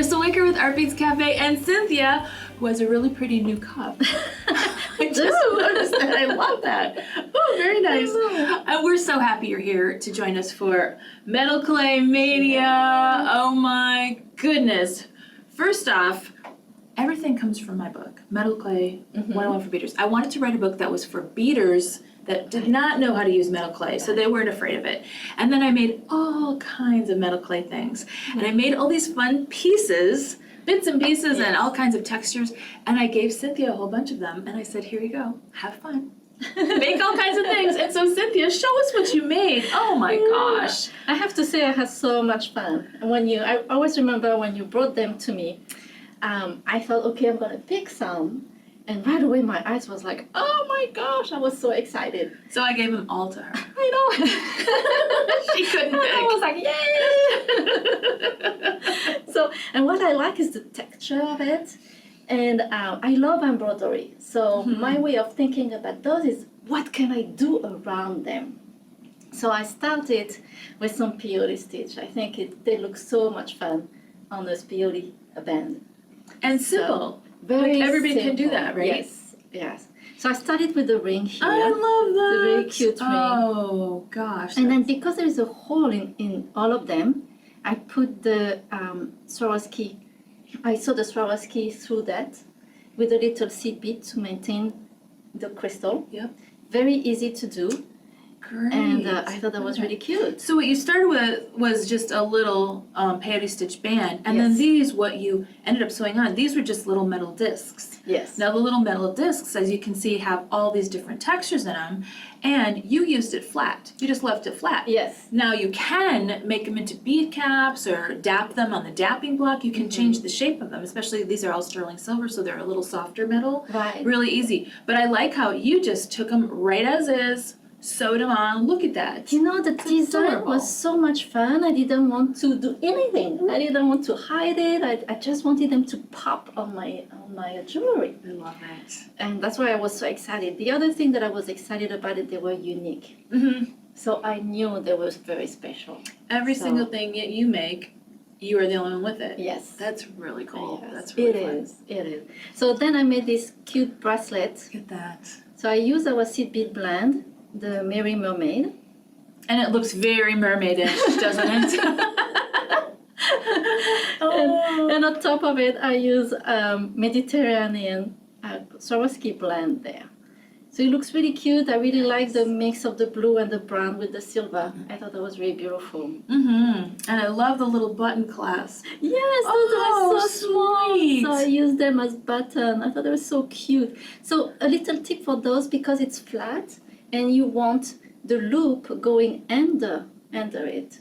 Kristal Wick with Artbeads Cafe and Cynthia, who has a really pretty new cup. I just noticed that. I love that. Oh, very nice. And we're so happy you're here to join us for Metal Clay Mania. Oh my goodness. First off, everything comes from my book, Metal Clay 101 for Beaters. I wanted to write a book that was for beaters that did not know how to use metal clay, so they weren't afraid of it. And then I made all kinds of metal clay things. And I made all these fun pieces, bits and pieces, and all kinds of textures. And I gave Cynthia a whole bunch of them, and I said, here you go, have fun. Make all kinds of things. And so Cynthia, show us what you made. Oh my gosh. I have to say I had so much fun. And I always remember when you brought them to me, I thought, okay, I'm gonna pick some. And right away my eyes was like, oh my gosh, I was so excited. So I gave them all to her. I know. She couldn't pick. I was like, yay! So, and what I like is the texture of it. And I love embroidery. So my way of thinking about those is, what can I do around them? So I started with some peyote stitch. I think they look so much fun on this peyote band. And simple. Very like everybody simple. can do that, right? Yes, yes. So I started with the ring here. I love that. The very cute ring. Oh gosh. And then because there is a hole in all of them, I put the Swarovski. I saw the Swarovski through that with a little seed bead to maintain the crystal. Yep. Very easy to do. Great. And I thought that was really cute. So what you started with was just a little peyote stitch band, and then Yes. these, what you ended up sewing on, these were just little metal discs. Yes. Now the little metal discs, as you can see, have all these different textures in them, and you used it flat. You just left it flat. Yes. Now you can make them into bead caps or dap them on the dapping block. You can change the shape of them, especially these are all sterling silver, so they're a little softer metal. Right. Really easy. But I like how you just took them right as is, sewed them on. Look at that. You know, the design adorable. was so much fun. I didn't want to do anything. I didn't want to hide it. I just wanted them to pop on my jewelry. I love it. And that's why I was so excited. The other thing that I was excited about it, they were unique. So I knew they were very special. Every So- single thing you make, you are the only one with it. Yes. That's really cool. Yes, That's really fun. It is. So then I made this cute bracelet. Look at that. So I used our seed bead blend, the Merry Mermaid. And it looks very mermaidish, doesn't it? And on top of it, I use Mediterranean Swarovski blend there. So it looks really cute. I really like the mix of the blue and the brown with the silver. I thought that was really beautiful. And I love the little button clasp. Yes, those are so small. sweet. So I use them as button. I thought they were so cute. So a little tip for those, because it's flat and you want the loop going under it.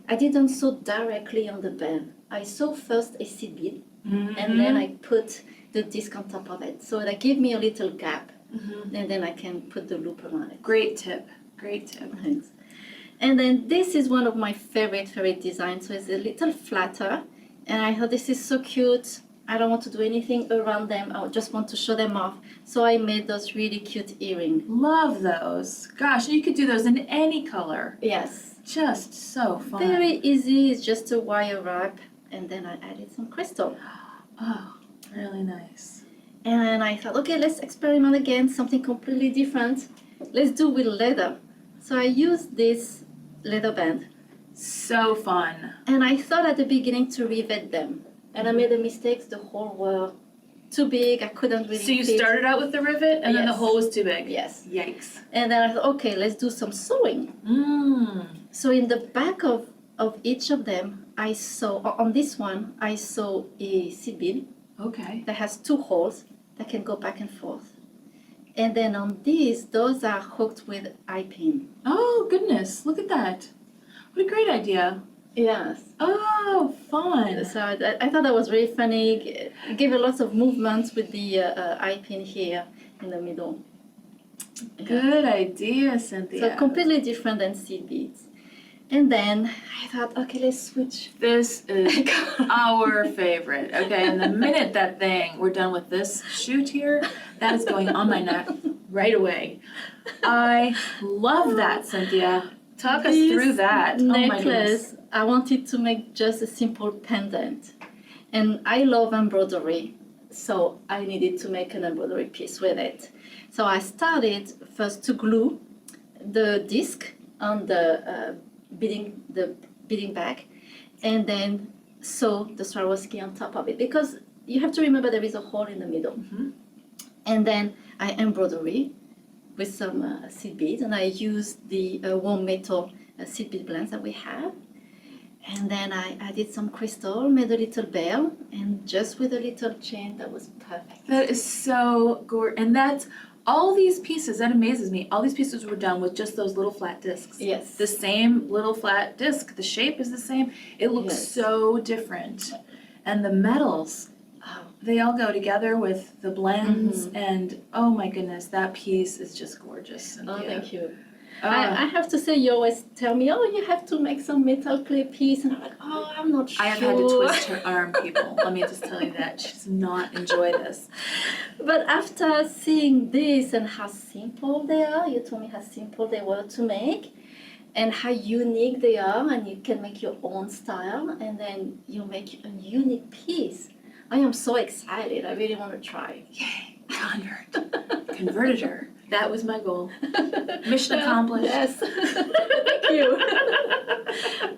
I didn't sew directly on the band. I sew first a seed bead and then I put the disc on top of it. So that gave me a little gap. And then I can put the loop around it. Great tip. Great tip. Thanks. And then this is one of my favorite designs. So it's a little flatter. And I thought this is so cute. I don't want to do anything around them. I just want to show them off. So I made those really cute earrings. Love those. Gosh, you could do those in any color. Yes. Just so fun. Very easy. It's just a wire wrap. And then I added some crystal. Oh, really nice. And I thought, okay, let's experiment again, something completely different. Let's do with leather. So I used this leather band. So fun. And I thought at the beginning to rivet them. And I made a mistake. The hole were too big. I couldn't really So you fit. started out with the rivet and then the Yes. hole was too big? Yes. Yikes. And then I thought, okay, let's do some sewing. So in the back of each of them, I sew, on this one, I sew a seed bead Okay. that has 2 holes that can go back and forth. And then on these, those are hooked with eye pin. Oh, goodness. Look at that. What a great idea. Yes. Oh, fun. So I thought that was really funny. It gave a lot of movement with the eye pin here in the middle. Good idea, Cynthia. So completely different than seed beads. And then I thought, okay, let's switch. This is our favorite. Okay, and the minute we're done with this shoot here, that is going on my neck right away. I love that, Cynthia. Talk us through that. Necklace, Oh my goodness. I wanted to make just a simple pendant. And I love embroidery, so I needed to make an embroidery piece with it. So I started first to glue the disc on the beading bag, and then sew the Swarovski on top of it, because you have to remember there is a hole in the middle. And then I embroidery with some seed beads, and I used the warm metal seed bead blends that we have. And then I added some crystal, made a little bell, and just with a little chain, that was perfect. That is so gorgeous. And that's all these pieces, that amazes me. All these pieces were done with just those little flat discs. Yes. The same little flat disc. The shape is the same. It looks so different. And the metals, they all go together with the blends. And oh my goodness, that piece is just gorgeous, Cynthia. Oh, thank you. I have to say, you always tell me, oh, you have to make some metal clay piece. And I'm like, oh, I'm not sure. I have had to twist her arm, people. Let me just tell you that. She does not enjoy this. But after seeing this and how simple they are, you told me how simple they were to make and how unique they are, and you can make your own style, and then you make a unique piece. I am so excited. I really want to try. Yay, converted her. That was my goal. Mission accomplished. Yes. Thank you.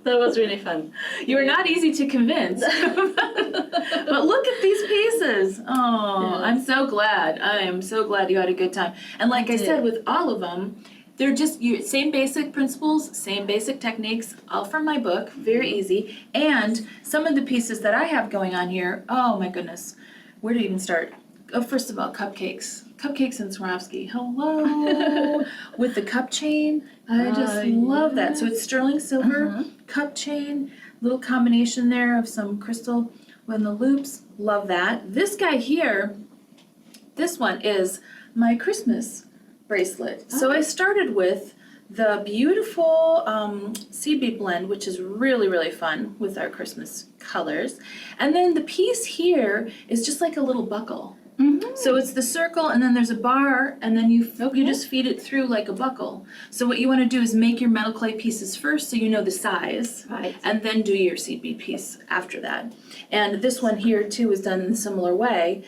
That was really fun. You were not easy to convince. But look at these pieces. Oh, Yes. I'm so glad. I am so glad you had a good time. And like I said, with all of them, they're just same basic principles, same basic techniques, all from my book, very easy. And some of the pieces that I have going on here, oh my goodness, where to even start? Oh, first of all, cupcakes. Cupcakes and Swarovski. Hello! With the cup chain. I just love that. So it's sterling silver, cup chain, little combination there of some crystal with the loops. Love that. This guy here, this one is my Christmas bracelet. So I started with the beautiful seed bead blend, which is really, really fun with our Christmas colors. And then the piece here is just like a little buckle. So it's the circle, and then there's a bar, and then you just feed it through like a buckle. So what you want to do is make your metal clay pieces first, so you know the size, and then do your seed bead piece after that. And this one here too is done in a similar way.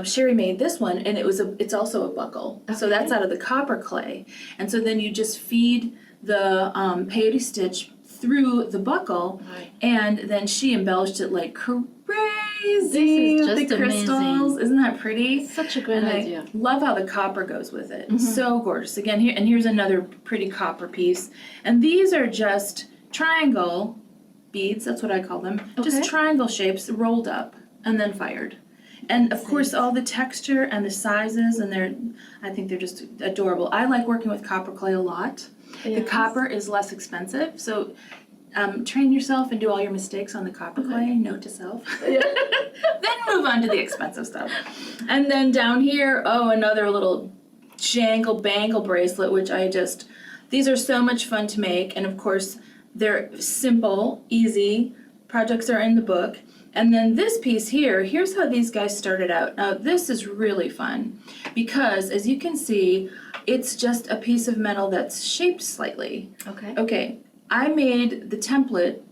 Sherry made this one, and it's also a buckle. So that's out of the copper clay, and so then you just feed the peyote stitch through the buckle, and then she embellished it like crazy with the crystals. Amazing. Isn't that pretty? Such a great idea. Love how the copper goes with it. So gorgeous. Again, here's another pretty copper piece. And these are just triangle beads, that's what I call them. Just triangle shapes rolled up and then fired. And of course, all the texture and the sizes, and I think they're just adorable. I like working with copper clay a lot. The copper is less expensive, so train yourself and do all your mistakes on the copper clay, note to self. Then move on to the expensive stuff. And then down here, another little jangle bangle bracelet, which these are so much fun to make, and of course, they're simple, easy, projects are in the book. And then this piece here, here's how these guys started out. Now this is really fun because as you can see, it's just a piece of metal that's shaped slightly. Okay, I made the template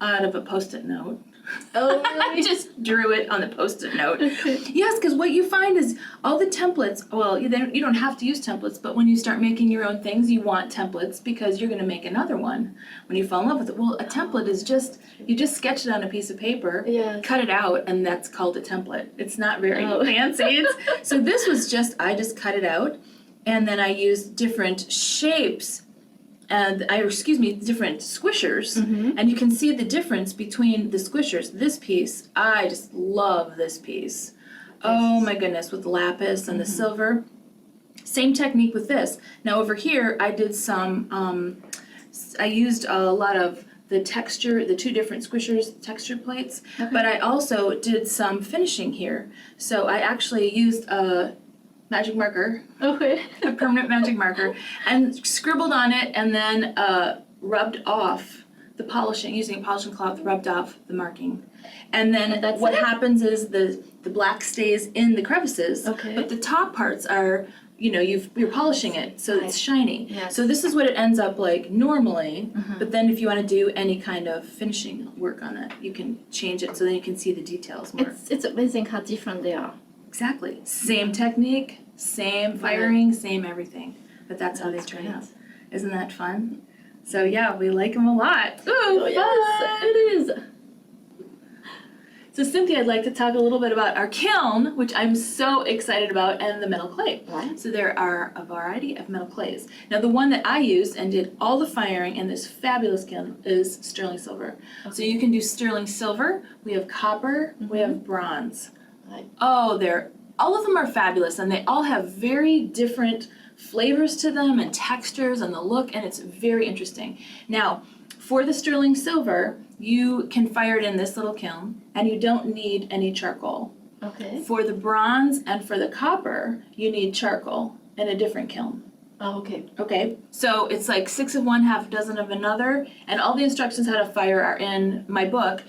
out of a Post-it note. Oh, really? I just drew it on the Post-it note. Yes, because what you find is all the templates, well, you don't have to use templates, but when you start making your own things, you want templates because you're going to make another one when you fall in love with it. Well, a template is you just sketch it on a piece of paper, cut it out, and that's called a template. It's not very fancy. So this was I just cut it out, and then I used different shapes and different squishers, and you can see the difference between the squishers. This piece, I just love this piece. Oh my goodness, with lapis and the silver. Same technique with this. Now over here, I did I used a lot of the texture, the two different squishers, texture plates, but I also did some finishing here. So I actually used a magic marker, a permanent magic marker, and scribbled on it, and then rubbed off the polishing, using a polishing cloth, rubbed off the marking. And then what happens is the black stays in the crevices, but the top parts are you're polishing it so it's shiny. Yes. So this is what it ends up like normally, but then if you want to do any kind of finishing work on it, you can change it so then you can see the details more. It's amazing how different they are. Exactly. Same technique, same firing, same everything. But that's how they turn out. Isn't that fun? So yeah, we like them a lot. Ooh, fun! Yes, it is. So Cynthia, I'd like to talk a little bit about our kiln, which I'm so excited about, and the metal clay. Right. So there are a variety of metal clays. Now the one that I used and did all the firing in this fabulous kiln is sterling silver. Okay. So you can do sterling silver, we have copper, we have bronze. Right. Oh, all of them are fabulous, and they all have very different flavors to them and textures and the look, and it's very interesting. Now, for the sterling silver, you can fire it in this little kiln, and you don't need any charcoal. Okay. For the bronze and for the copper, you need charcoal in a different kiln. Oh, okay. Okay, so it's like 6 of one, half a dozen of another, and all the instructions how to fire are in my book,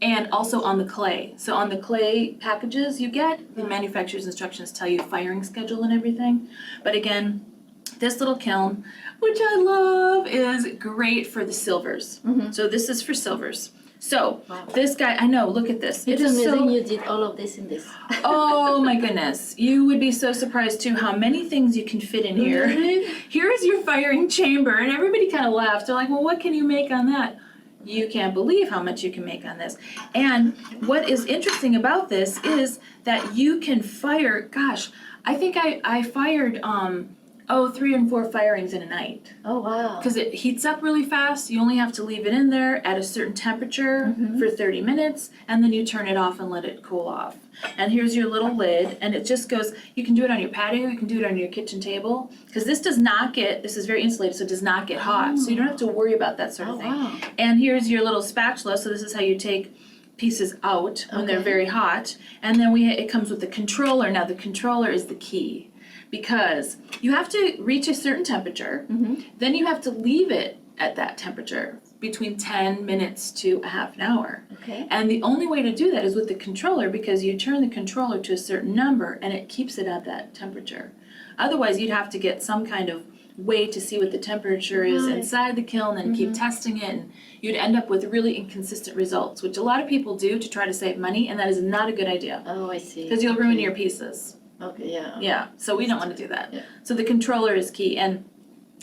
and also on the clay. So on the clay packages you get, the manufacturer's instructions tell you firing schedule and everything. But again, this little kiln, which I love, is great for the silvers. So this is for silvers. So this guy, I know, look at this. It's amazing you did all of this in this. Oh my goodness. You would be so surprised too how many things you can fit in here. Here is your firing chamber, and everybody kind of laughed. They're like, well, what can you make on that? You can't believe how much you can make on this. And what is interesting about this is that you can fire, gosh, I think I fired 3 and 4 firings in a night. Oh, wow. Because it heats up really fast. You only have to leave it in there at a certain temperature for 30 minutes, and then you turn it off and let it cool off. And here's your little lid, and it just goes, you can do it on your patio, you can do it on your kitchen table, because this is very insulated, so it does not get hot. So you don't have to worry about that sort of thing. Wow. And here's your little spatula, so this is how you take pieces out when they're very hot. And then it comes with the controller. Now the controller is the key, because you have to reach a certain temperature, then you have to leave it at that temperature between 10 minutes to a half an hour. Okay. And the only way to do that is with the controller, because you turn the controller to a certain number and it keeps it at that temperature. Otherwise, you'd have to get some kind of way to see what the temperature is inside the kiln and keep testing it, and you'd end up with really inconsistent results, which a lot of people do to try to save money, and that is not a good idea. Oh, I see. Because you'll ruin your pieces. Okay, yeah. Yeah, so we don't want to do that. Yeah. So the controller is key, and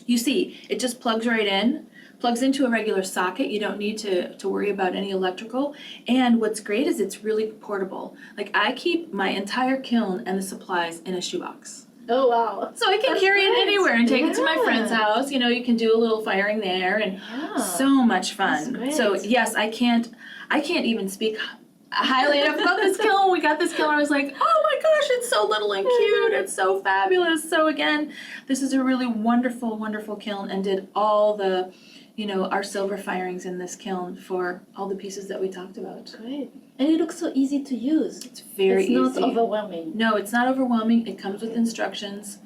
you see, it just plugs right in, plugs into a regular socket. You don't need to worry about any electrical. And what's great is it's really portable. Like, I keep my entire kiln and the supplies in a shoebox. Oh, wow. So I can carry it anywhere and take it to my friend's house. You know, you can do a little firing there, and so much fun. That's great. So yes, I can't even speak highly enough about this kiln. We got this kiln, I was like, oh my gosh, it's so little and cute. It's so fabulous. So again, this is a really wonderful, wonderful kiln, and did all the, our silver firings in this kiln for all the pieces that we talked about. Great. And it looks so easy to use. It's very easy. It's not overwhelming. No, it's not overwhelming. It comes with instructions.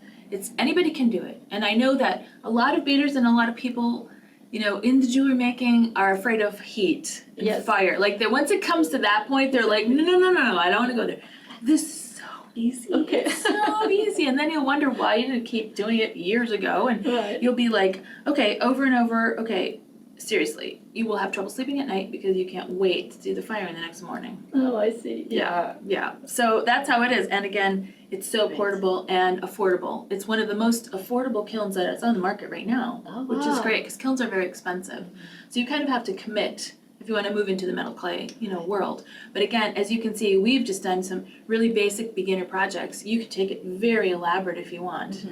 Anybody can do it. And I know that a lot of beaders and a lot of people, in the jewelry making are afraid of heat and fire. Like, once it comes to that point, they're like, no, I don't want to go there. This is so easy. Okay. It's so easy. And then you'll wonder why you didn't keep doing it years ago. And you'll be like, okay, over and over, okay, seriously, you will have trouble sleeping at night because you can't wait to do the firing the next morning. Oh, I see. Yeah. So that's how it is. And again, it's so portable and affordable. It's one of the most affordable kilns that's on the market right now, which is great, because kilns are very expensive. So you kind of have to commit if you want to move into the metal clay, world. But again, as you can see, we've just done some really basic beginner projects. You can take it very elaborate if you want,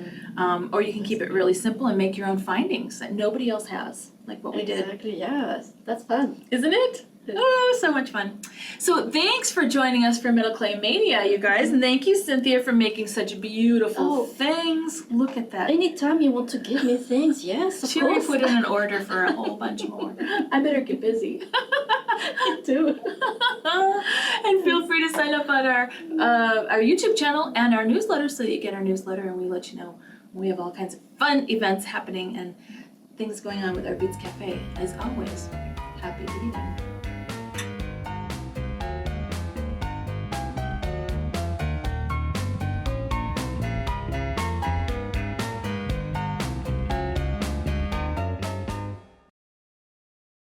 or you can keep it really simple and make your own findings that nobody else has, like what we did. Exactly, yes. That's fun. Isn't it? Oh, so much fun. So thanks for joining us for Metal Clay Mania, you guys. And thank you, Cynthia, for making such beautiful things. Look at that. Anytime you want to give me things, yes, of She course. already put in an order for a whole bunch more. I better get busy. Me too. And feel free to sign up on our YouTube channel and our newsletter, so that you get our newsletter and we let you know when we have all kinds of fun events happening and things going on with Artbeads Cafe. As always, happy beading.